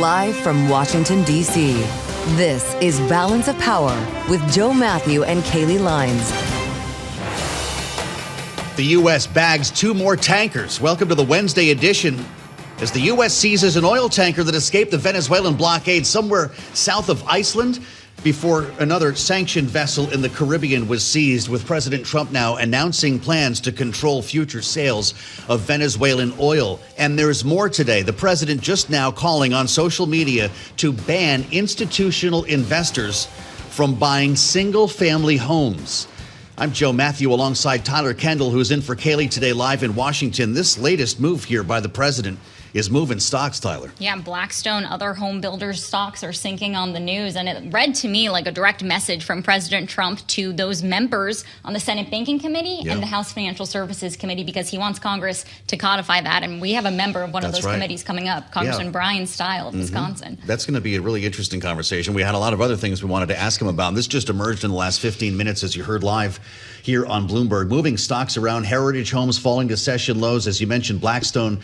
Live from Washington, D.C., this is Balance of Power with Joe Matthew and Kaylee Lines. The U.S. bags 2 more tankers. Welcome to the Wednesday edition. As the U.S. seizes an oil tanker that escaped the Venezuelan blockade somewhere south of Iceland before another sanctioned vessel in the Caribbean was seized, with President Trump now announcing plans to control future sales of Venezuelan oil. And there's more today. The president just now calling on social media to ban institutional investors from buying single-family homes. I'm Joe Matthew alongside Tyler Kendall, who's in for Kaylee today live in Washington. This latest move here by the president is moving stocks, Tyler. Yeah, Blackstone, other home builders' stocks are sinking on the news. And it read to me like a direct message from President Trump to those members on the Senate Banking Committee and the House Financial Services Committee, because he wants Congress to codify that. And we have a member of one of those committees coming up, Congressman Bryan, Steil of Wisconsin. That's going to be a really interesting conversation. We had a lot of other things we wanted to ask him about. And this just emerged in the last 15 minutes, as you heard live here on Bloomberg. Moving stocks around, heritage homes falling to session lows. As you mentioned, Blackstone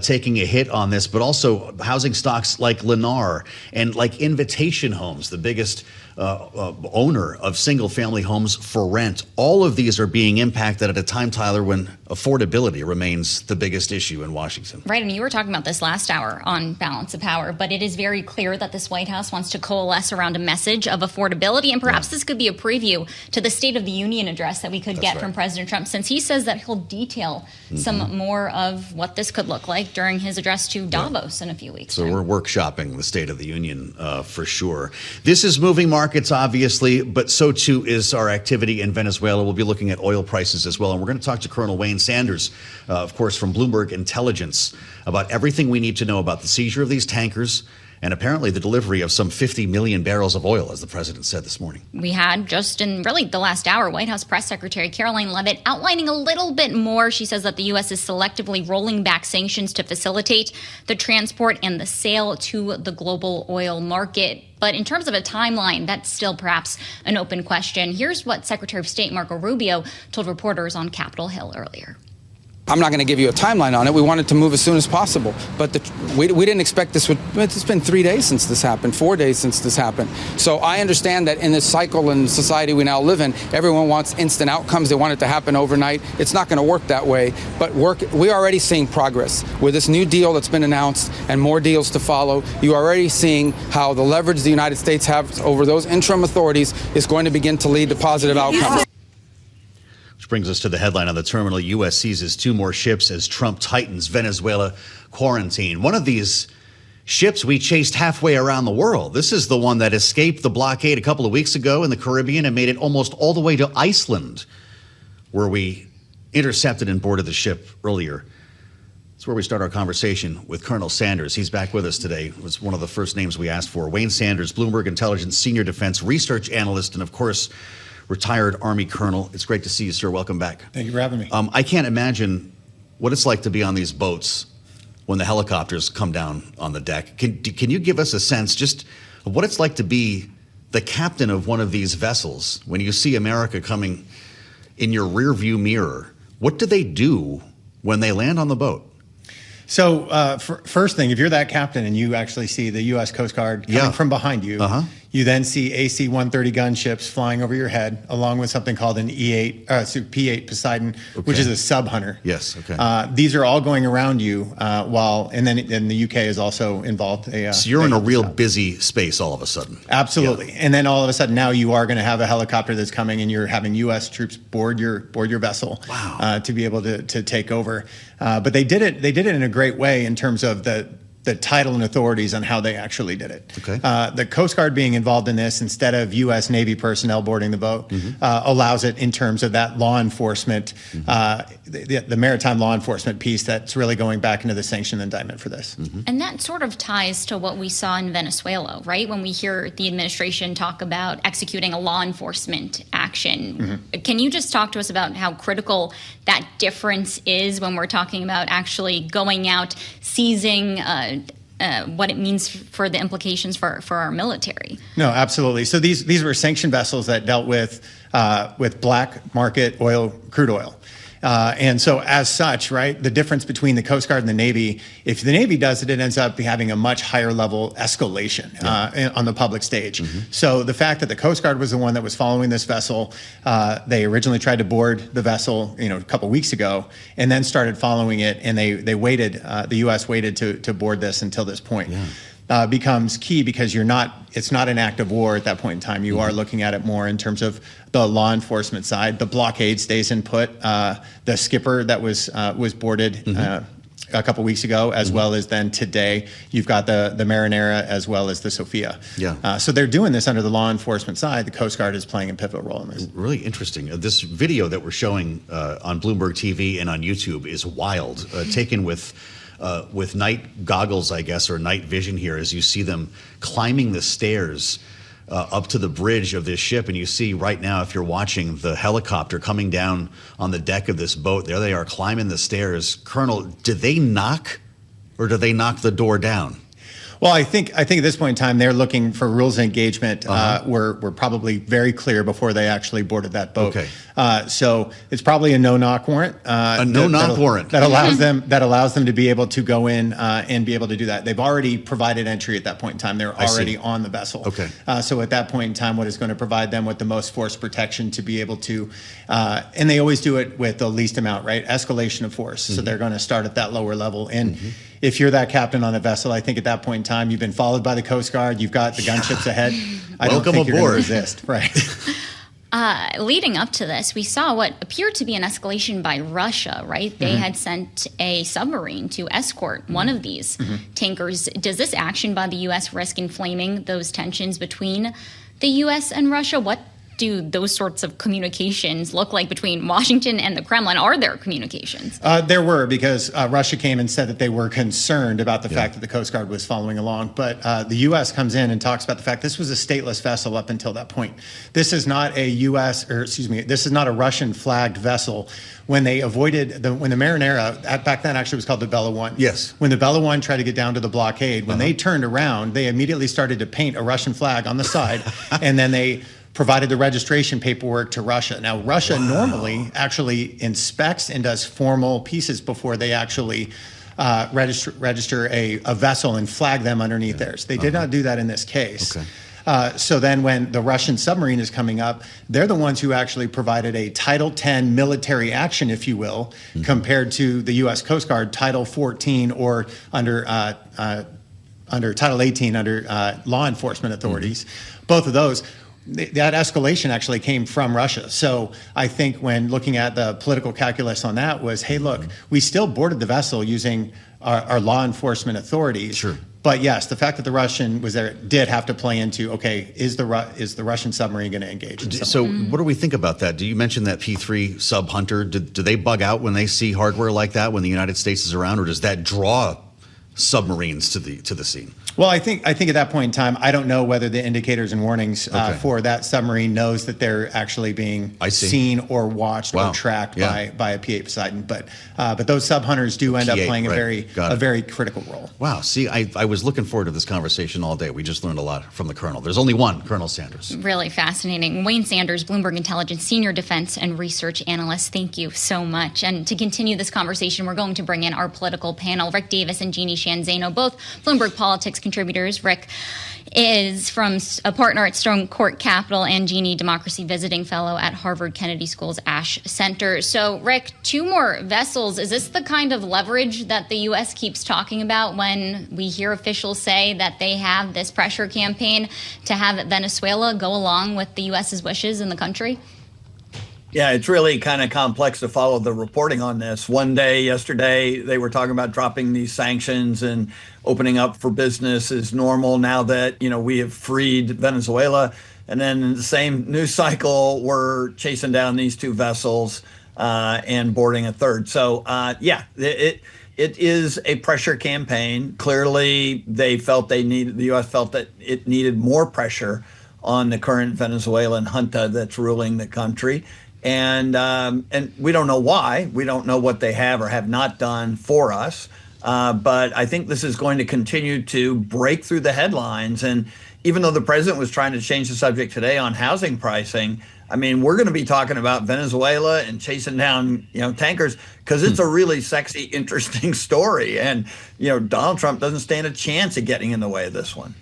taking a hit on this, but also housing stocks like Lennar and like Invitation Homes, the biggest owner of single family homes for rent. All of these are being impacted at a time, Tyler, when affordability remains the biggest issue in Washington. Right. And you were talking about this last hour on Balance of Power, but it is very clear that this White House wants to coalesce around a message of affordability. And perhaps this could be a preview to the State of the Union address that we could get from President Trump, since he says that he'll detail some more of what this could look like during his address to Davos in a few weeks. So we're workshopping the State of the Union for sure. This is moving markets, obviously, but so too is our activity in Venezuela. We'll be looking at oil prices as well. And we're going to talk to Colonel Wayne Sanders, of course, from Bloomberg Intelligence, about everything we need to know about the seizure of these tankers and apparently the delivery of some 50 million barrels of oil, as the president said this morning. We had just in really the last hour, White House Press Secretary Caroline Leavitt outlining a little bit more. She says that the U.S. is selectively rolling back sanctions to facilitate the transport and the sale to the global oil market. But in terms of a timeline, that's still perhaps an open question. Here's what Secretary of State Marco Rubio told reporters on Capitol Hill earlier. I'm not going to give you a timeline on it. We wanted to move as soon as possible. But we didn't expect this would. It's been 3 days since this happened, 4 days since this happened. So I understand that in this cycle and society we now live in, everyone wants instant outcomes. They want it to happen overnight. It's not going to work that way. But we're already seeing progress. With this new deal that's been announced and more deals to follow, you're already seeing how the leverage the United States has over those interim authorities is going to begin to lead to positive outcomes. Which brings us to the headline on the terminal. U.S. seizes 2 more ships as Trump tightens Venezuela quarantine. One of these ships we chased halfway around the world. This is the one that escaped the blockade a couple of weeks ago in the Caribbean and made it almost all the way to Iceland, where we intercepted and boarded the ship earlier. That's where we start our conversation with Colonel Sanders. He's back with us today. It was one of the first names we asked for. Wayne Sanders, Bloomberg Intelligence Senior Defense Research Analyst, and of course, retired Army Colonel. It's great to see you, sir. Welcome back. Thank you for having me. I can't imagine what it's like to be on these boats when the helicopters come down on the deck. Can you give us a sense just of what it's like to be the captain of one of these vessels when you see America coming in your rearview mirror? What do they do when they land on the boat? So first thing, if you're that captain and you actually see the U.S. Coast Guard coming from behind you, you then see AC-130 gunships flying over your head, along with something called an P-8 Poseidon, which is a sub-hunter. Yes, okay. These are all going around you and the U.K. is also involved. So you're in a real busy space all of a sudden. Absolutely. Yeah. And then all of a sudden now you are going to have a helicopter that's coming and you're having U.S. troops board your vessel to be able to take over. But they did it in a great way in terms of the title and authorities on how they actually did it. Okay. The Coast Guard being involved in this instead of U.S. Navy personnel boarding the boat allows it in terms of that law enforcement, the maritime law enforcement piece that's really going back into the sanctioned indictment for this. And that sort of ties to what we saw in Venezuela, right? When we hear the administration talk about executing a law enforcement action. Can you just talk to us about how critical that difference is when we're talking about actually going out, seizing what it means for the implications for our military? No, absolutely. So these were sanctioned vessels that dealt with black market oil, crude oil. And so as such, right, the difference between the Coast Guard and the Navy, if the Navy does it, it ends up having a much higher level escalation on the public stage. So the fact that the Coast Guard was the one that was following this vessel, they originally tried to board the vessel, a couple weeks ago, and then started following it, and they waited, the U.S. waited to board this until this point. Becomes key because it's not an act of war at that point in time. You are looking at it more in terms of the law enforcement side. The blockade stays in put. The skipper that was boarded a couple weeks ago, as well as then today, you've got the Marinera as well as the Sophia. So they're doing this under the law enforcement side. The Coast Guard is playing a pivotal role in this. Really interesting. This video that we're showing on Bloomberg TV and on YouTube is wild, taken with night goggles, I guess, or night vision here, as you see them climbing the stairs up to the bridge of this ship. And you see right now, if you're watching, the helicopter coming down on the deck of this boat. There they are climbing the stairs. Colonel, did they knock, or do they knock the door down? Well, I think at this point in time, they're looking for rules of engagement. Were probably very clear before they actually boarded that boat. So it's probably a no-knock warrant. A no-knock warrant that allows them to be able to go in and be able to do that. They've already provided entry at that point in time. They're already on the vessel. So at that point in time, what is going to provide them with the most force protection to be able to, and they always do it with the least amount, right? Escalation of force. So they're going to start at that lower level. And if you're that captain on a vessel, I think at that point in time, you've been followed by the Coast Guard. You've got the gunships ahead. I don't think you're going to resist, right? Leading up to this, we saw what appeared to be an escalation by Russia, right? They had sent a submarine to escort one of these tankers. Does this action by the U.S. risk inflaming those tensions between the U.S. and Russia? What do those sorts of communications look like between Washington and the Kremlin? Are there communications? There were, because Russia came and said that they were concerned about the fact that the Coast Guard was following along. But the U.S. comes in and talks about the fact this was a stateless vessel up until that point. This is not a this is not a Russian flagged vessel. When they avoided when the Marinera, back then actually was called the Bella One. When the Bella One tried to get down to the blockade, when they turned around, they immediately started to paint a Russian flag on the side, and then they provided the registration paperwork to Russia. Now, Russia normally actually inspects and does formal pieces before they actually register a vessel and flag them underneath theirs. They did not do that in this case. So then when the Russian submarine is coming up, they're the ones who actually provided a Title 10 military action, if you will, compared to the U.S. Coast Guard Title 14 or under Title 18 under law enforcement authorities. Both of those. That escalation actually came from Russia. So I think when looking at the political calculus on that was, hey, look, we still boarded the vessel using our law enforcement authorities. But yes, the fact that the Russian was there did have to play into, okay, is the Russian submarine going to engage? So what do we think about that? Do you mention that P-3 sub Hunter? Do they bug out when they see hardware like that when the United States is around, or does that draw submarines to the scene? Well, I think at that point in time, I don't know whether the indicators and warnings for that submarine knows that they're actually being seen or watched or tracked by a P-8 Poseidon. But those sub hunters do end up playing a very critical role. Wow. See, I was looking forward to this conversation all day. We just learned a lot from the Colonel. There's only one, Colonel Sanders. Really fascinating. Wayne Sanders, Bloomberg Intelligence Senior Defense and Research Analyst. Thank you so much. And to continue this conversation, we're going to bring in our political panel, Rick Davis and Jeanne, Zaino, both Bloomberg Politics contributors. Rick is from a partner at Stonecourt Capital, and Jeanne, Democracy Visiting Fellow at Harvard Kennedy School's Ash Center. So, Rick, 2 more vessels. Is this the kind of leverage that the U.S. keeps talking about when we hear officials say that they have this pressure campaign to have Venezuela go along with the U.S.'s wishes in the country? Yeah, it's really kind of complex to follow the reporting on this. One day, yesterday, they were talking about dropping these sanctions and opening up for business as normal now that, we have freed Venezuela. And then in the same news cycle, we're chasing down these 2 vessels and boarding a third. So, it is a pressure campaign. Clearly, the U.S. felt that it needed more pressure on the current Venezuelan junta that's ruling the country. And we don't know why. We don't know what they have or have not done for us. But I think this is going to continue to break through the headlines. And even though the president was trying to change the subject today on housing pricing, I mean, we're going to be talking about Venezuela and chasing down, tankers, because it's a really sexy, interesting story. And, Donald Trump doesn't stand a chance of getting in the way of this one.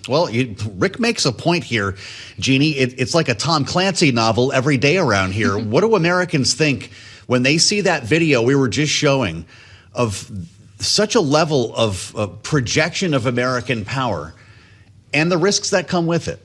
Well, Rick makes a point here, Jeannie. It's like a Tom Clancy novel every day around here. What do Americans think when they see that video we were just showing of such a level of projection of American power and the risks that come with it?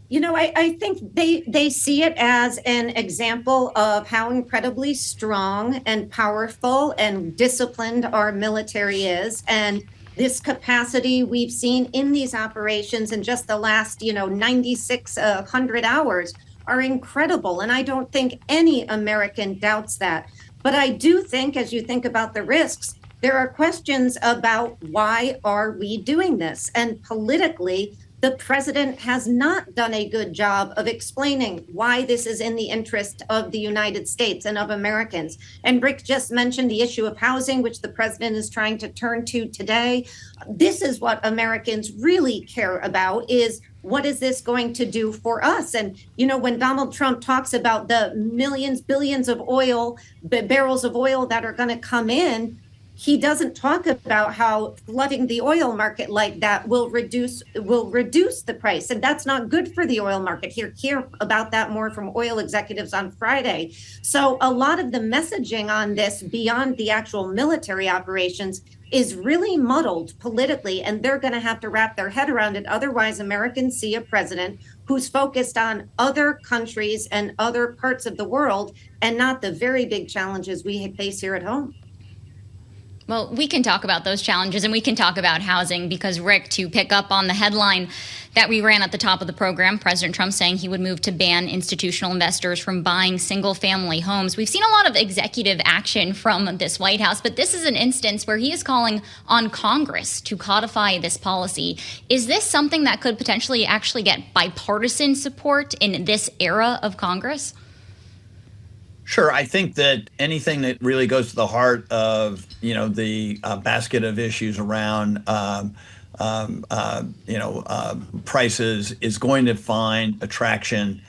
I think they see it as an example of how incredibly strong and powerful and disciplined our military is. And this capacity we've seen in these operations in just the last, 9,600 hours are incredible. And I don't think any American doubts that. But I do think, as you think about the risks, there are questions about why are we doing this? And politically, the president has not done a good job of explaining why this is in the interest of the United States and of Americans. And Rick just mentioned the issue of housing, which the president is trying to turn to today. This is what Americans really care about, is what is this going to do for us? And, when Donald Trump talks about the millions, billions of barrels of oil that are going to come in, he doesn't talk about how flooding the oil market like that will reduce the price. And that's not good for the oil market. Hear about that more from oil executives on Friday. So a lot of the messaging on this beyond the actual military operations is really muddled politically, and they're going to have to wrap their head around it. Otherwise, Americans see a president who's focused on other countries and other parts of the world and not the very big challenges we face here at home. Well, we can talk about those challenges and we can talk about housing because, Rick, to pick up on the headline that we ran at the top of the program, President Trump saying he would move to ban institutional investors from buying single-family homes. We've seen a lot of executive action from this White House, but this is an instance where he is calling on Congress to codify this policy. Is this something that could potentially actually get bipartisan support in this era of Congress? Sure. I think that anything that really goes to the heart of, the basket of issues around, prices is going to find attraction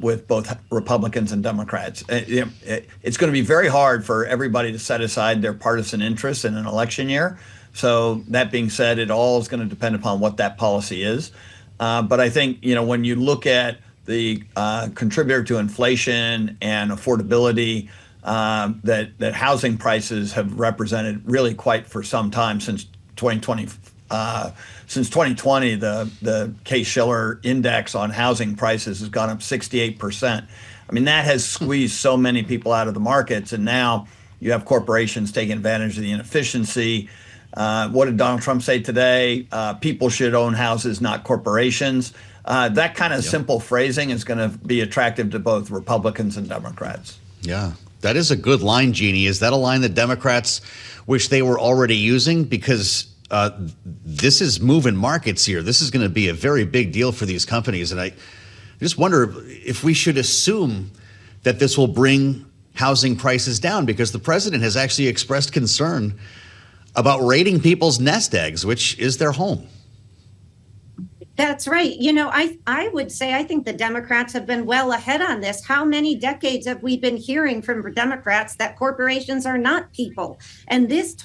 with both Republicans and Democrats. It's going to be very hard for everybody to set aside their partisan interests in an election year. So that being said, it all is going to depend upon what that policy is. But I think, when you look at the contributor to inflation and affordability that housing prices have represented really quite for some time since 2020. Since 2020, the Case-Shiller index on housing prices has gone up 68%. I mean, that has squeezed so many people out of the markets, and now you have corporations taking advantage of the inefficiency. What did Donald Trump say today? People should own houses, not corporations. That kind of simple phrasing is going to be attractive to both Republicans and Democrats. Yeah, that is a good line, Jeannie. Is that a line that Democrats wish they were already using? Because this is moving markets here. This is going to be a very big deal for these companies. And I just wonder if we should assume that this will bring housing prices down, because the president has actually expressed concern about raiding people's nest eggs, which is their home. That's right. I would say I think the Democrats have been well ahead on this. How many decades have we been hearing from Democrats that corporations are not people? And this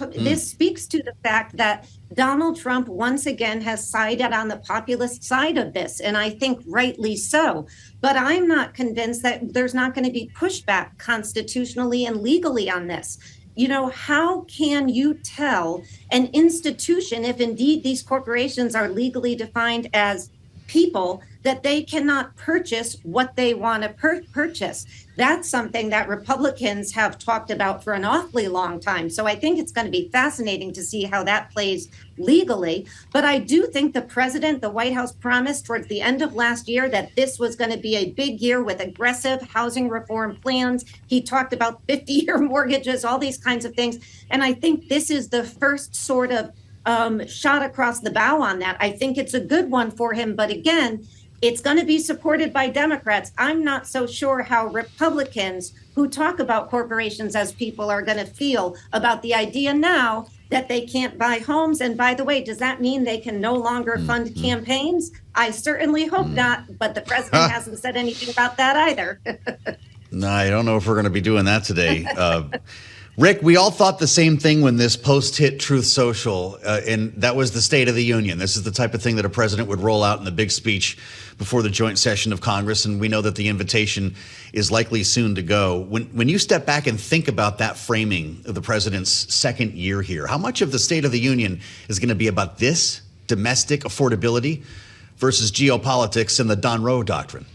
speaks to the fact that Donald Trump once again has sided on the populist side of this, and I think rightly so. But I'm not convinced that there's not going to be pushback constitutionally and legally on this. How can you tell an institution, if indeed these corporations are legally defined as people, that they cannot purchase what they want to purchase? That's something that Republicans have talked about for an awfully long time. So I think it's going to be fascinating to see how that plays legally. But I do think the president, the White House, promised towards the end of last year that this was going to be a big year with aggressive housing reform plans. He talked about 50-year mortgages, all these kinds of things. And I think this is the first sort of shot across the bow on that. I think it's a good one for him. But again, It's going to be supported by Democrats. I'm not so sure how Republicans who talk about corporations as people are going to feel about the idea now that they can't buy homes. And by the way, does that mean they can no longer fund campaigns? I certainly hope not, but the president hasn't said anything about that either. No, I don't know if we're going to be doing that today. Rick, we all thought the same thing when this post hit Truth Social, and that was the State of the Union. This is the type of thing that a president would roll out in the big speech before the joint session of Congress, and we know that the invitation is likely soon to go. When you step back and think about that framing of the president's second year here, how much of the State of the Union is going to be about this, domestic affordability, versus geopolitics and the Don Roe doctrine?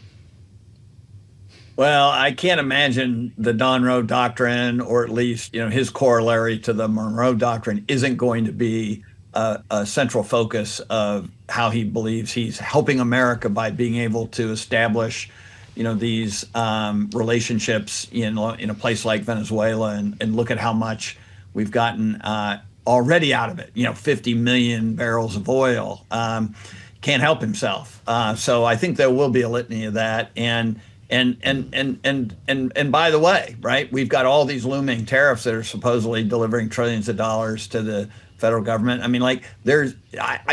Well, I can't imagine the Don Roe doctrine, or at least, his corollary to the Monroe doctrine, isn't going to be a central focus of how he believes he's helping America by being able to establish, these relationships in a place like Venezuela, and look at how much we've gotten already out of it. 50 million barrels of oil. Can't help himself. So I think there will be a litany of that. And by the way, right, we've got all these looming tariffs that are supposedly delivering trillions of dollars to the federal government. I mean, I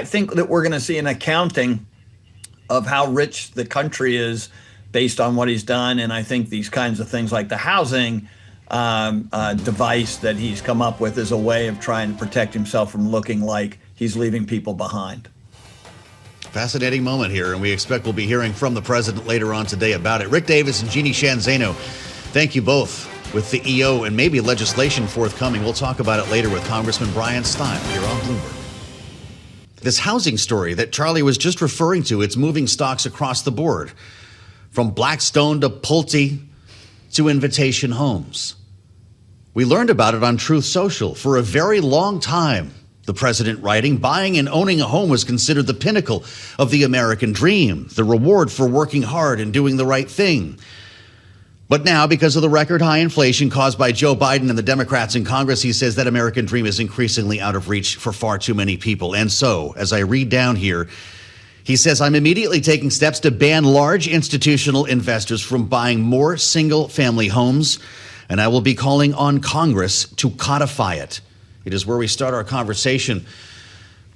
think that we're going to see an accounting of how rich the country is based on what he's done. And I think these kinds of things like the housing device that he's come up with is a way of trying to protect himself from looking like he's leaving people behind. Fascinating moment here, and we expect we'll be hearing from the president later on today about it. Rick Davis and Jeanne Zaino, thank you both. With the EO and maybe legislation forthcoming, we'll talk about it later with Congressman Bryan Steil here on Bloomberg. This housing story that Charlie was just referring to, it's moving stocks across the board, from Blackstone to Pulte to Invitation Homes. We learned about it on Truth Social. For a very long time, the president writing, buying and owning a home was considered the pinnacle of the American dream, the reward for working hard and doing the right thing. But now, because of the record high inflation caused by Joe Biden and the Democrats in Congress, he says that American dream is increasingly out of reach for far too many people. And so, as I read down here, he says, I'm immediately taking steps to ban large institutional investors from buying more single-family homes, and I will be calling on Congress to codify it. It is where we start our conversation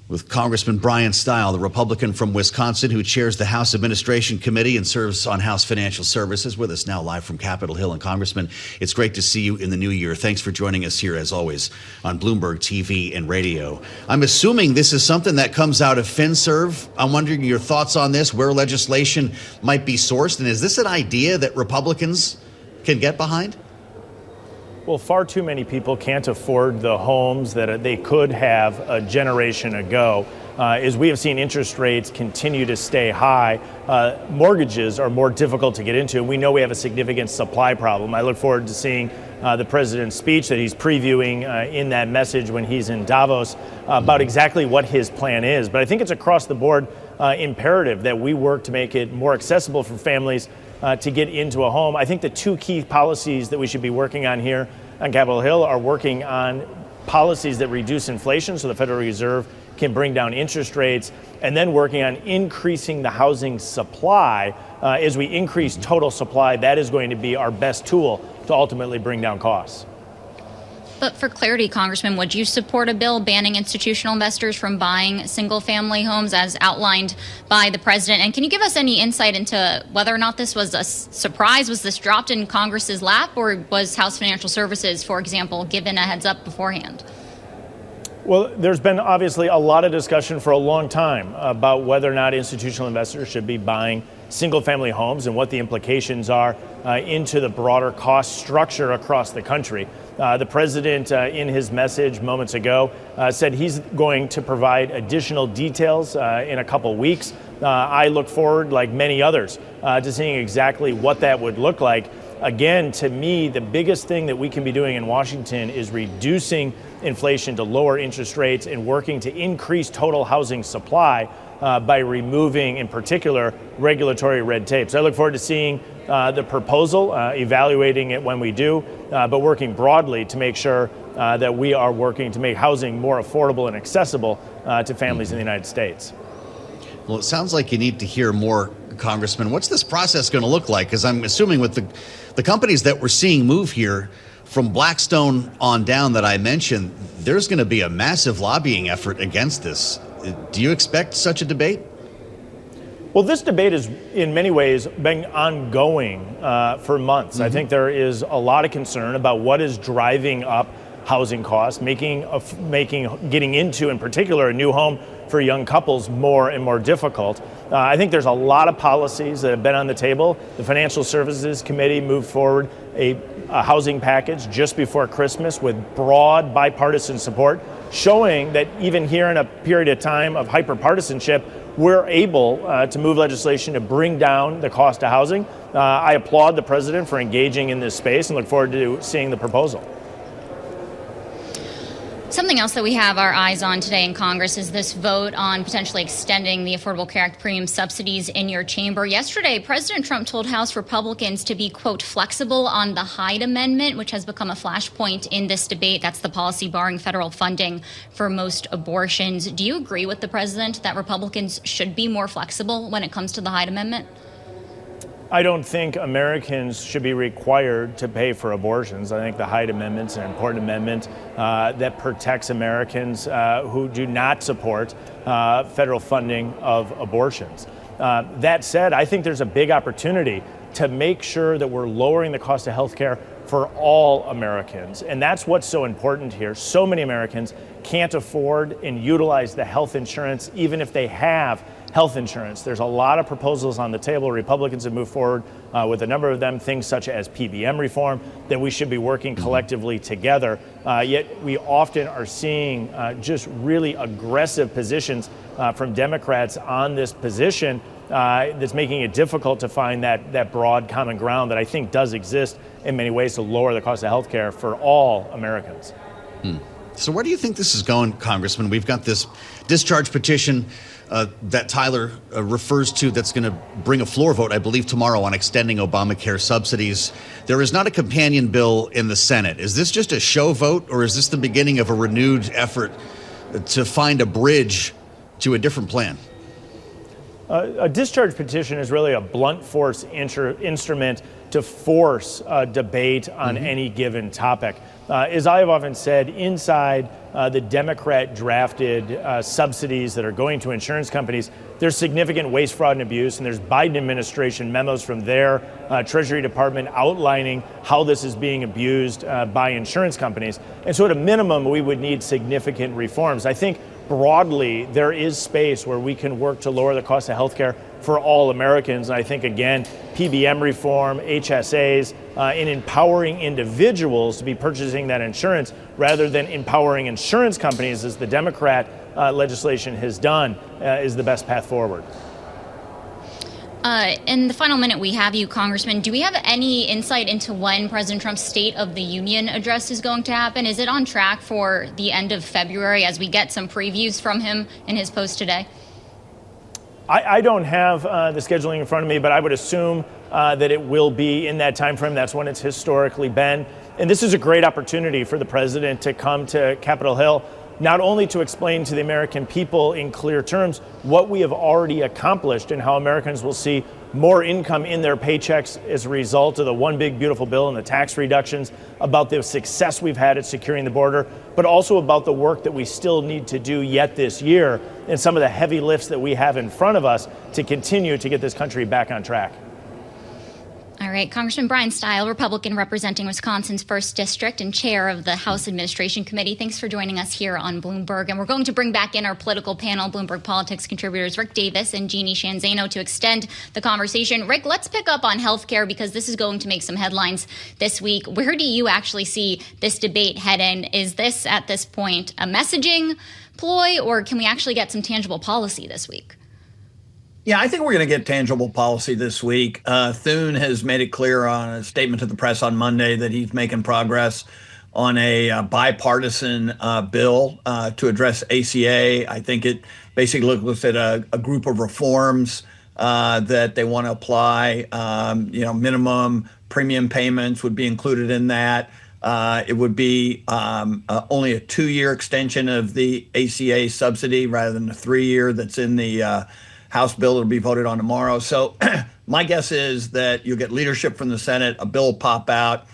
with Congressman Bryan Steil, the Republican from Wisconsin who chairs the House Administration Committee and serves on House Financial Services, with us now live from Capitol Hill. And Congressman, it's great to see you in the new year. Thanks for joining us here, as always, on Bloomberg TV and radio. I'm assuming this is something that comes out of FinServ. I'm wondering your thoughts on this, where legislation might be sourced, and is this an idea that Republicans can get behind? Well, far too many people can't afford the homes that they could have a generation ago. As we have seen interest rates continue to stay high, mortgages are more difficult to get into. We know we have a significant supply problem. I look forward to seeing the president's speech that he's previewing in that message when he's in Davos about exactly what his plan is. But I think it's across the board imperative that we work to make it more accessible for families to get into a home. I think the two key policies that we should be working on here on Capitol Hill are working on policies that reduce inflation so the Federal Reserve can bring down interest rates, and then working on increasing the housing supply. As we increase total supply, that is going to be our best tool to ultimately bring down costs. But for clarity, Congressman, would you support a bill banning institutional investors from buying single-family homes as outlined by the president? And can you give us any insight into whether or not this was a surprise? Was this dropped in Congress's lap, or was House Financial Services, for example, given a heads up beforehand? Well, there's been obviously a lot of discussion for a long time about whether or not institutional investors should be buying single-family homes and what the implications are into the broader cost structure across the country. The president, in his message moments ago, said he's going to provide additional details in a couple weeks. I look forward, like many others, to seeing exactly what that would look like. Again, to me, the biggest thing that we can be doing in Washington is reducing inflation to lower interest rates and working to increase total housing supply by removing, in particular, regulatory red tape. So I look forward to seeing the proposal, evaluating it when we do, but working broadly to make sure that we are working to make housing more affordable and accessible to families in the United States. Well, it sounds like you need to hear more Congressman. What's this process going to look like? Because I'm assuming with the companies that we're seeing move here, from Blackstone on down that I mentioned, there's going to be a massive lobbying effort against this. Do you expect such a debate? Well, this debate has, in many ways, been ongoing for months. I think there is a lot of concern about what is driving up housing costs, making getting into, in particular, a new home for young couples more and more difficult. I think there's a lot of policies that have been on the table. The Financial Services Committee moved forward a housing package just before Christmas with broad bipartisan support, showing that even here in a period of time of hyperpartisanship, we're able to move legislation to bring down the cost of housing. I applaud the president for engaging in this space and look forward to seeing the proposal. Something else that we have our eyes on today in Congress is this vote on potentially extending the Affordable Care Act premium subsidies in your chamber. Yesterday, President Trump told House Republicans to be, quote, flexible on the Hyde Amendment, which has become a flashpoint in this debate. That's the policy barring federal funding for most abortions. Do you agree with the president that Republicans should be more flexible when it comes to the Hyde Amendment? I don't think Americans should be required to pay for abortions. I think the Hyde Amendment is an important amendment that protects Americans who do not support federal funding of abortions. That said, I think there's a big opportunity to make sure that we're lowering the cost of health care for all Americans. And that's what's so important here. So many Americans can't afford and utilize the health insurance, even if they have health insurance. There's a lot of proposals on the table. Republicans have moved forward with a number of them, things such as PBM reform, that we should be working collectively together. Yet we often are seeing just really aggressive positions from Democrats on this position that's making it difficult to find that broad common ground that I think does exist in many ways to lower the cost of health care for all Americans. So where do you think this is going, Congressman? We've got this discharge petition that Tyler refers to that's going to bring a floor vote, I believe, tomorrow on extending Obamacare subsidies. There is not a companion bill in the Senate. Is this just a show vote, or is this the beginning of a renewed effort to find a bridge to a different plan? A discharge petition is really a blunt force instrument to force a debate on any given topic. As I have often said, inside the Democrat-drafted subsidies that are going to insurance companies, there's significant waste, fraud, and abuse, and there's Biden administration memos from their Treasury Department outlining how this is being abused by insurance companies. And so at a minimum, we would need significant reforms. I think broadly, there is space where we can work to lower the cost of health care for all Americans. And I think, again, PBM reform, HSAs, in empowering individuals to be purchasing that insurance rather than empowering insurance companies, as the Democrat legislation has done, is the best path forward. In the final minute we have you, Congressman, do we have any insight into when President Trump's State of the Union address is going to happen? Is it on track for the end of February as we get some previews from him in his post today? I don't have the scheduling in front of me, but I would assume that it will be in that time frame. That's when it's historically been. And this is a great opportunity for the president to come to Capitol Hill, not only to explain to the American people in clear terms what we have already accomplished and how Americans will see more income in their paychecks as a result of the One Big Beautiful Bill and the tax reductions, about the success we've had at securing the border, but also about the work that we still need to do yet this year and some of the heavy lifts that we have in front of us to continue to get this country back on track. All right, Congressman Bryan Steil, Republican representing Wisconsin's 1st District and chair of the House Administration Committee. Thanks for joining us here on Bloomberg. And we're going to bring back in our political panel, Bloomberg Politics contributors Rick Davis and Jeanne Zaino, to extend the conversation. Rick, let's pick up on healthcare because this is going to make some headlines this week. Where do you actually see this debate heading? Is this, at this point, a messaging ploy, or can we actually get some tangible policy this week? Yeah, I think we're going to get tangible policy this week. Thune has made it clear on a statement to the press on Monday that he's making progress on a bipartisan bill to address ACA. I think it basically looks at a group of reforms that they want to apply. Minimum premium payments would be included in that. It would be only a 2-year extension of the ACA subsidy rather than a 3-year that's in the House bill that'll be voted on tomorrow. So my guess is that you'll get leadership from the Senate, a bill will pop out,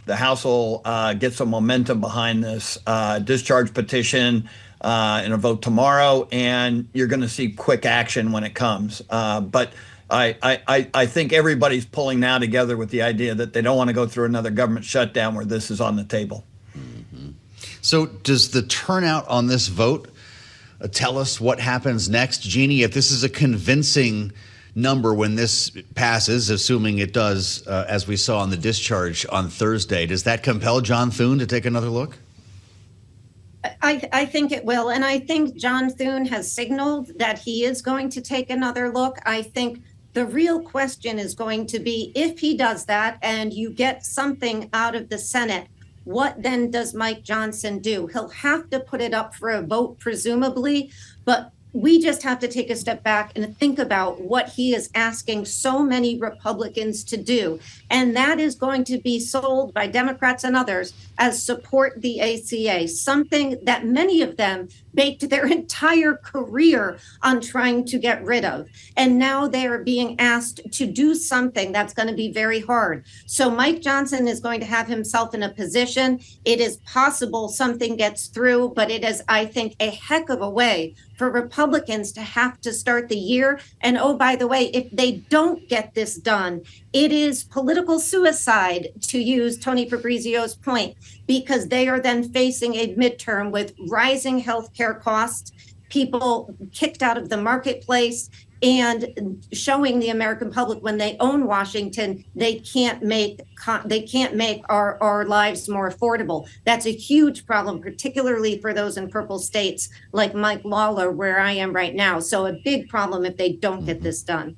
the House will get some momentum behind this discharge petition in a vote tomorrow, and you're going to see quick action when it comes. But I think everybody's pulling now together with the idea that they don't want to go through another government shutdown where this is on the table. Mm-hmm. So does the turnout on this vote tell us what happens next? Jeanne, if this is a convincing number when this passes, assuming it does, as we saw on the discharge on Thursday, does that compel John Thune to take another look? I think it will. And I think John Thune has signaled that he is going to take another look. I think the real question is going to be, if he does that and you get something out of the Senate, what then does Mike Johnson do? He'll have to put it up for a vote, presumably, but we just have to take a step back and think about what he is asking so many Republicans to do. And that is going to be sold by Democrats and others as support the ACA, something that many of them baked their entire career on trying to get rid of. And now they are being asked to do something that's going to be very hard. So Mike Johnson is going to have himself in a position. It is possible something gets through, but it is, I think, a heck of a way for Republicans to have to start the year. And oh, by the way, if they don't get this done, it is political suicide, to use Tony Fabrizio's point, because they are then facing a midterm with rising health care costs, people kicked out of the marketplace, and showing the American public when they own Washington, they can't make our lives more affordable. That's a huge problem, particularly for those in purple states like Mike Lawler, where I am right now. So a big problem if they don't get this done.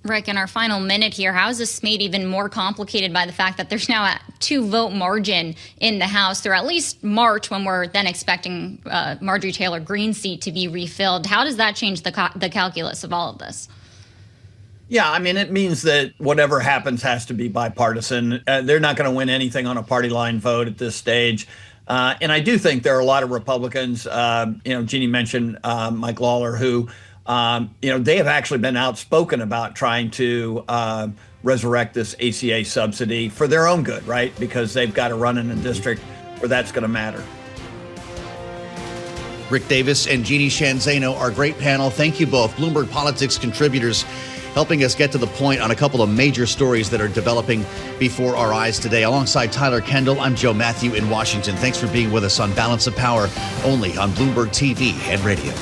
Rick, in our final minute here, how is this made even more complicated by the fact that there's now a 2-vote margin in the House through at least March, when we're then expecting Marjorie Taylor Greene's seat to be refilled? How does that change the calculus of all of this? Yeah, I mean, it means that whatever happens has to be bipartisan. They're not going to win anything on a party line vote at this stage. And I do think there are a lot of Republicans, Jeanne mentioned Mike Lawler, who they have actually been outspoken about trying to resurrect this ACA subsidy for their own good, right? Because they've got to run in a district where that's going to matter. Rick Davis and Jeanne Zaino, our great panel. Thank you both. Bloomberg Politics contributors, helping us get to the point on a couple of major stories that are developing before our eyes today. Alongside Tyler Kendall, I'm Joe Matthew in Washington. Thanks for being with us on Balance of Power, only on Bloomberg TV and radio.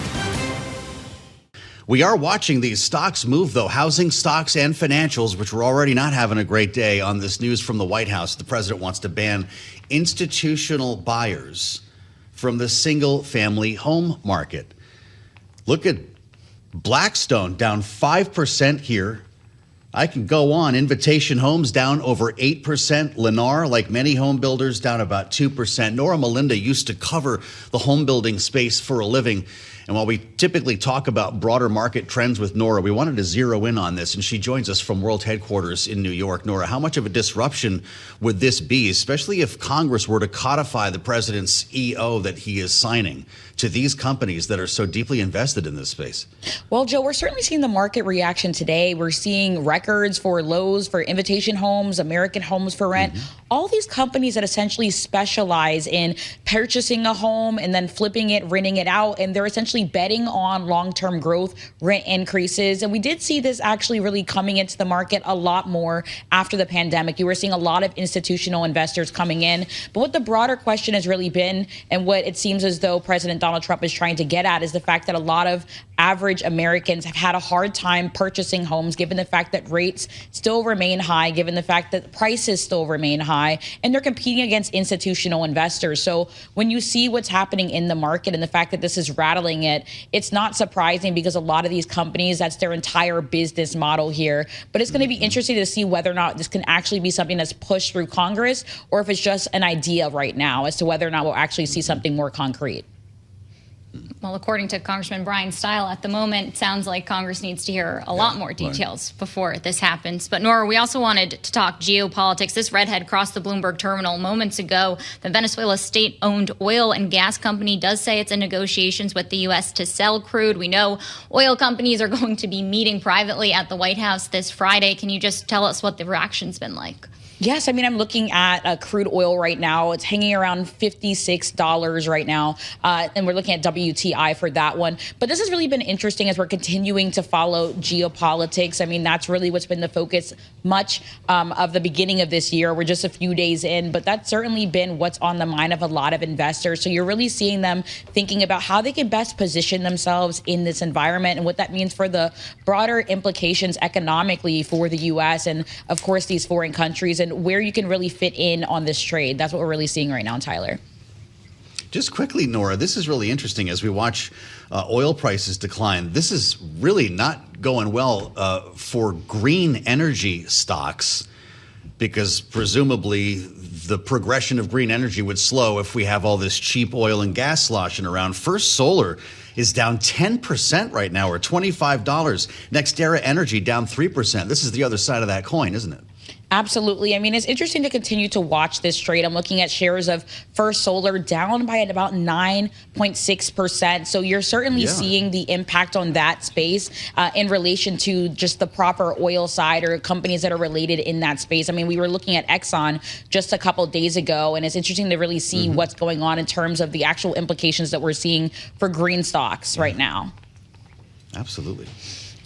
We are watching these stocks move, though, housing stocks and financials, which were already not having a great day on this news from the White House. The president wants to ban institutional buyers from the single-family home market. Look at Blackstone, down 5% here. I can go on. Invitation Homes down over 8%. Lennar, like many home builders, down about 2%. Norah Mulinda used to cover the home building space for a living. And while we typically talk about broader market trends with Norah, we wanted to zero in on this. And she joins us from World Headquarters in New York. Norah, how much of a disruption would this be, especially if Congress were to codify the president's EO that he is signing to these companies that are so deeply invested in this space? Well, Joe, we're certainly seeing the market reaction today. We're seeing records for Lowe's, for Invitation Homes, American Homes for Rent. All these companies that essentially specialize in purchasing a home and then flipping it, renting it out, and they're essentially betting on long-term growth, rent increases. And we did see this actually really coming into the market a lot more after the pandemic. You were seeing a lot of institutional investors coming in. But what the broader question has really been, and what it seems as though President Donald Trump is trying to get at, is the fact that a lot of average Americans have had a hard time purchasing homes, given the fact that rates still remain high, given the fact that prices still remain high, and they're competing against institutional investors. So when you see what's happening in the market and the fact that this is rattling it, it's not surprising, because a lot of these companies, that's their entire business model here. But it's going to be interesting to see whether or not this can actually be something that's pushed through Congress, or if it's just an idea right now as to whether or not we'll actually see something more concrete. Well, according to Congressman Bryan Steil, at the moment, it sounds like Congress needs to hear a lot more details before this happens. But Norah, we also wanted to talk geopolitics. This redhead crossed the Bloomberg terminal moments ago. The Venezuela state-owned oil and gas company does say it's in negotiations with the U.S. to sell crude. We know oil companies are going to be meeting privately at the White House this Friday. Can you just tell us what the reaction's been like? Yes, I mean, I'm looking at crude oil right now. It's hanging around $56 right now, and we're looking at WTI for that one. But this has really been interesting as we're continuing to follow geopolitics. I mean, that's really what's been the focus much of the beginning of this year. We're just a few days in, but that's certainly been what's on the mind of a lot of investors. So you're really seeing them thinking about how they can best position themselves in this environment and what that means for the broader implications economically for the U.S. and, of course, these foreign countries, and where you can really fit in on this trade. That's what we're really seeing right now, Tyler. Just quickly, Norah, this is really interesting as we watch oil prices decline. This is really not going well for green energy stocks, because presumably the progression of green energy would slow if we have all this cheap oil and gas sloshing around. First Solar is down 10% right now, or $25. NextEra Energy down 3%. This is the other side of that coin, isn't it? Absolutely. I mean, it's interesting to continue to watch this trade. I'm looking at shares of First Solar down by about 9.6%. So you're certainly seeing the impact on that space in relation to just the proper oil side or companies that are related in that space. I mean, we were looking at Exxon just a couple days ago, and it's interesting to really see what's going on in terms of the actual implications that we're seeing for green stocks right now. Absolutely.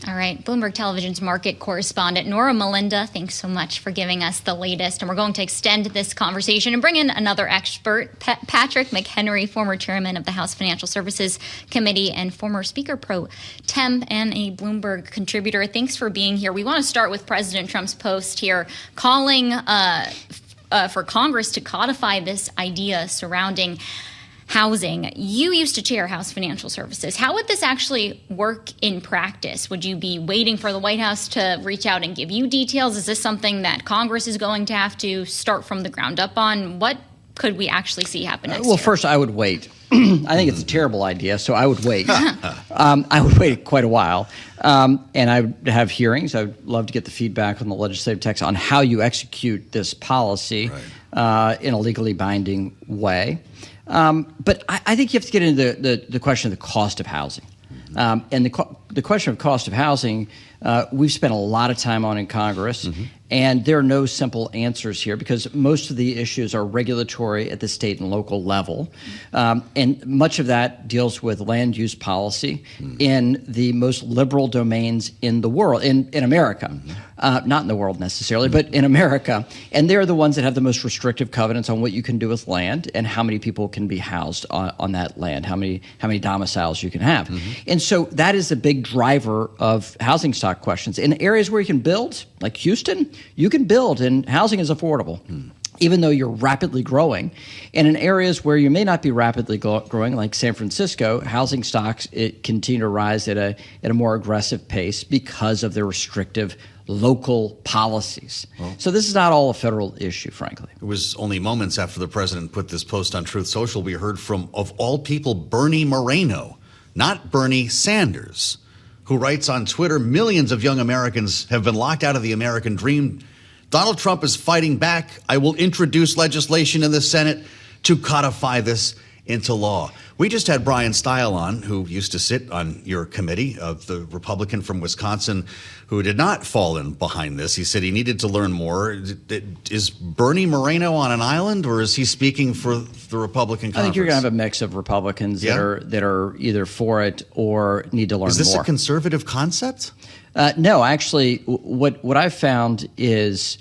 All right, Bloomberg Television's market correspondent, Norah Mulinda, thanks so much for giving us the latest. And we're going to extend this conversation and bring in another expert, Patrick McHenry, former chairman of the House Financial Services Committee and former Speaker Pro Tem and a Bloomberg contributor. Thanks for being here. We want to start with President Trump's post here calling for Congress to codify this idea surrounding housing. You used to chair House Financial Services. How would this actually work in practice? Would you be waiting for the White House to reach out and give you details? Is this something that Congress is going to have to start from the ground up on? What could we actually see happen next year? First, I would wait. I think it's a terrible idea, so I would wait. I would wait quite a while. And I would have hearings. I would love to get the feedback on the legislative text on how you execute this policy in a legally binding way. But I think you have to get into the question of the cost of housing. And the question of cost of housing, we've spent a lot of time on in Congress, and there are no simple answers here because most of the issues are regulatory at the state and local level. And much of that deals with land use policy in the most liberal domains in the world, in America. Not in the world necessarily, but in America. And they're the ones that have the most restrictive covenants on what you can do with land and how many people can be housed on that land, how many domiciles you can have. And so that is a big driver of housing stock questions. In areas where you can build, like Houston, you can build and housing is affordable. Even though you're rapidly growing. And in areas where you may not be rapidly growing, like San Francisco, housing stocks continue to rise at a more aggressive pace because of their restrictive local policies. So this is not all a federal issue, frankly. It was only moments after the president put this post on Truth Social, we heard from, of all people, Bernie Moreno, not Bernie Sanders, who writes on Twitter, millions of young Americans have been locked out of the American dream. Donald Trump is fighting back. I will introduce legislation in the Senate to codify this into law. We just had Bryan Steil on, who used to sit on your committee, of the Republican from Wisconsin, who did not fall in behind this. He said he needed to learn more. Is Bernie Moreno on an island, or is he speaking for the Republican Congress? I think you're going to have a mix of Republicans that are either for it or need to learn more. Is this a conservative concept? No, actually, what I've found is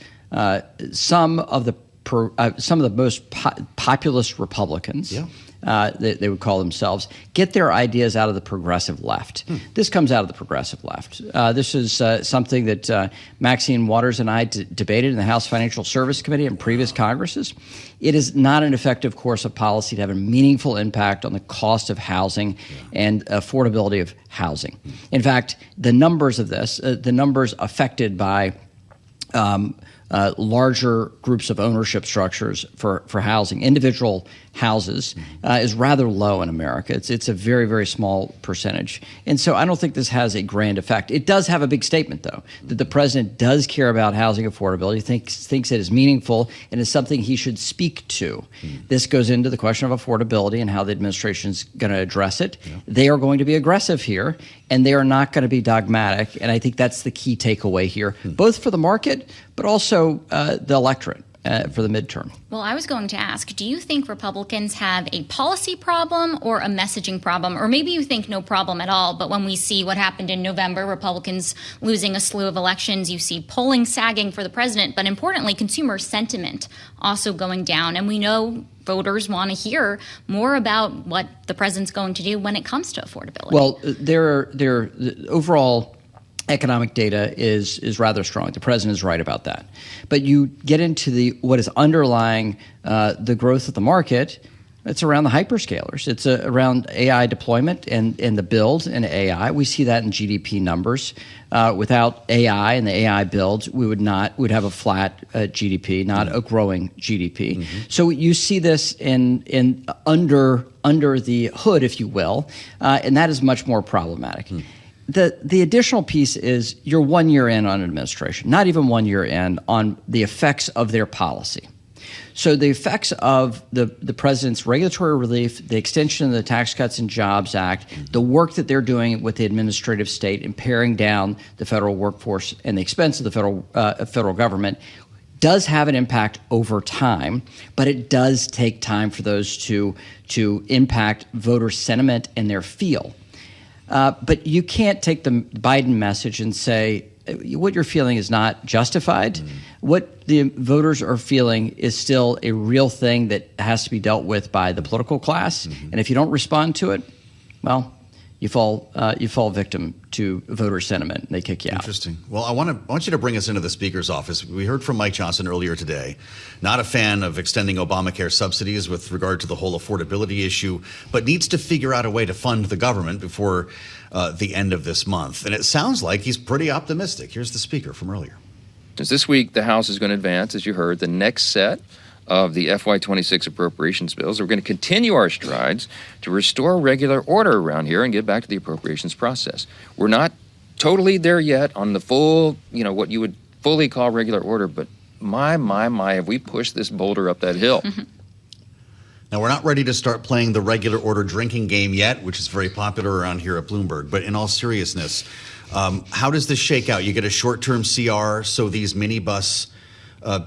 some of the most populist Republicans, they would call themselves, get their ideas out of the progressive left. This comes out of the progressive left. This is something that Maxine Waters and I debated in the House Financial Service Committee in previous Congresses. It is not an effective course of policy to have a meaningful impact on the cost of housing and affordability of housing. In fact, the numbers of this, the numbers affected by larger groups of ownership structures for housing, individual houses, is rather low in America. It's a very, very small percentage. And so I don't think this has a grand effect. It does have a big statement, though, that the president does care about housing affordability, thinks it is meaningful, and is something he should speak to. This goes into the question of affordability and how the administration is going to address it. Yeah. They are going to be aggressive here, and they are not going to be dogmatic. And I think that's the key takeaway here, both for the market, but also the electorate. For the midterm. Well, I was going to ask, do you think Republicans have a policy problem or a messaging problem? Or maybe you think no problem at all, but when we see what happened in November, Republicans losing a slew of elections, you see polling sagging for the president, but importantly, consumer sentiment also going down. And we know voters want to hear more about what the president's going to do when it comes to affordability. Well, the overall economic data is rather strong. The president is right about that. But you get into what is underlying the growth of the market. It's around the hyperscalers. It's around AI deployment and the build in AI. We see that in GDP numbers. Without AI and the AI build, we'd have a flat GDP, not a growing GDP. Mm-hmm. So you see this in under the hood, if you will, and that is much more problematic. The additional piece is you're 1 year in on administration, not even 1 year in on the effects of their policy. So the effects of the president's regulatory relief, the extension of the Tax Cuts and Jobs Act, the work that they're doing with the administrative state and paring down the federal workforce and the expense of the federal government does have an impact over time, but it does take time for those to impact voter sentiment and their feel. But you can't take the Biden message and say what you're feeling is not justified. What the voters are feeling is still a real thing that has to be dealt with by the political class. And if you don't respond to it, well, you fall victim to voter sentiment, and they kick you out. Interesting. Well, I want you to bring us into the Speaker's office. We heard from Mike Johnson earlier today. Not a fan of extending Obamacare subsidies with regard to the whole affordability issue, but needs to figure out a way to fund the government before the end of this month. And it sounds like he's pretty optimistic. Here's the Speaker from earlier. This week, the House is going to advance, as you heard, the next set of the FY26 appropriations bills. We're going to continue our strides to restore regular order around here and get back to the appropriations process. We're not totally there yet on the full, what you would fully call regular order, but my, have we pushed this boulder up that hill. Now, we're not ready to start playing the regular order drinking game yet, which is very popular around here at Bloomberg. But in all seriousness, how does this shake out? You get a short-term CR so these minibus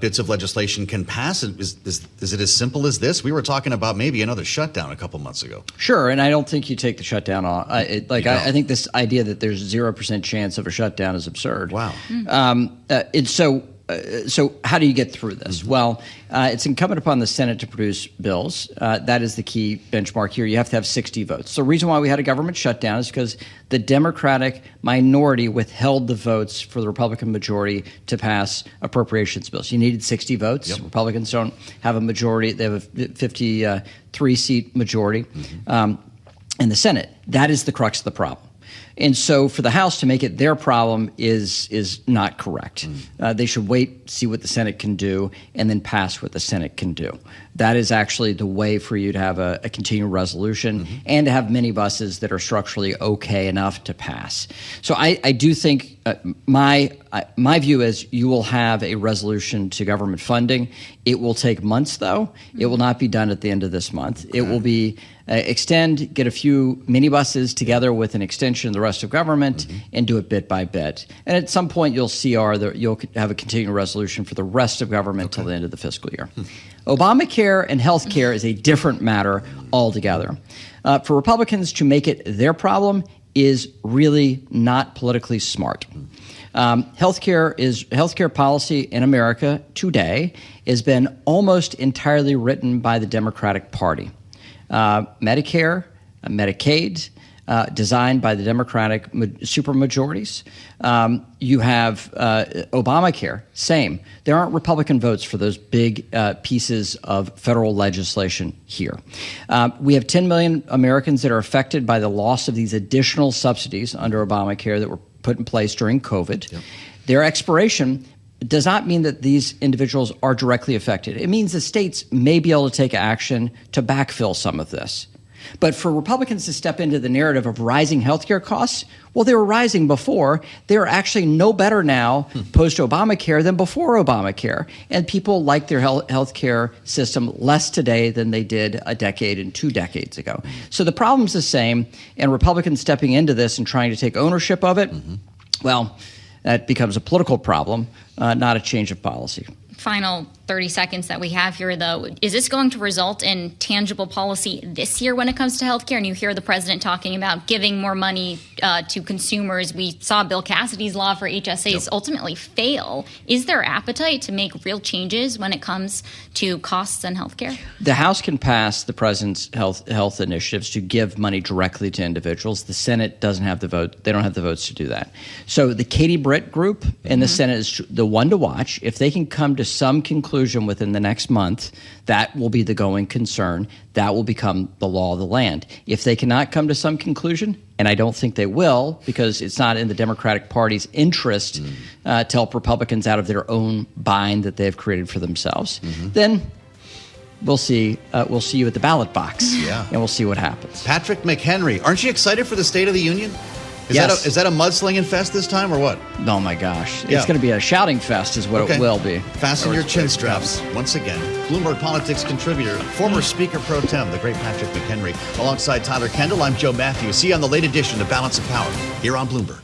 bits of legislation can pass? Is it as simple as this? We were talking about maybe another shutdown a couple months ago. Sure, and I don't think you take the shutdown off. I think this idea that there's 0% chance of a shutdown is absurd. Wow. So how do you get through this? Well, it's incumbent upon the Senate to produce bills. That is the key benchmark here. You have to have 60 votes. The reason why we had a government shutdown is because the Democratic minority withheld the votes for the Republican majority to pass appropriations bills. You needed 60 votes. Yep. Republicans don't have a majority. They have a 53-seat majority in the Senate. That is the crux of the problem. And so for the House to make it their problem is not correct. They should wait, see what the Senate can do, and then pass what the Senate can do. That is actually the way for you to have a continuing resolution and to have minibuses that are structurally okay enough to pass. So I do think my view is you will have a resolution to government funding. It will take months, though. It will not be done at the end of this month. It will be get a few minibuses together with an extension of the rest of government and do it bit by bit. And at some point, you'll have a continuing resolution for the rest of government till the end of the fiscal year. Obamacare and health care is a different matter altogether. For Republicans to make it their problem is really not politically smart. Healthcare policy in America today has been almost entirely written by the Democratic Party. Medicare, Medicaid, designed by the Democratic supermajorities. You have Obamacare, same. There aren't Republican votes for those big pieces of federal legislation here. We have 10 million Americans that are affected by the loss of these additional subsidies under Obamacare that were put in place during COVID. Yep. Their expiration does not mean that these individuals are directly affected. It means the states may be able to take action to backfill some of this. But for Republicans to step into the narrative of rising healthcare costs, well, they were rising before. They're actually no better now post-Obamacare than before Obamacare. And people like their healthcare system less today than they did a decade and 2 decades ago. So the problem's the same, and Republicans stepping into this and trying to take ownership of it, well, that becomes a political problem, not a change of policy. Final 30 seconds that we have here, though. Is this going to result in tangible policy this year when it comes to healthcare? And you hear the president talking about giving more money to consumers. We saw Bill Cassidy's law for HSAs ultimately fail. Is there appetite to make real changes when it comes to costs and healthcare? The House can pass the president's health initiatives to give money directly to individuals. The Senate doesn't have the vote. They don't have the votes to do that. So the Katie Britt group in the Senate is the one to watch. If they can come to some conclusion within the next month, that will be the going concern. That will become the law of the land. If they cannot come to some conclusion, and I don't think they will, because it's not in the Democratic Party's interest to help Republicans out of their own bind that they've created for themselves, then we'll see you at the ballot box, and we'll see what happens. Patrick McHenry, aren't you excited for the State of the Union? Is that a mudslinging fest this time or what? Oh my gosh. It's going to be a shouting fest is what it will be. Fasten your chin straps. Once again, Bloomberg Politics contributor, former Speaker Pro Tem, the great Patrick McHenry. Alongside Tyler Kendall, I'm Joe Matthews. See you on the late edition of Balance of Power here on Bloomberg.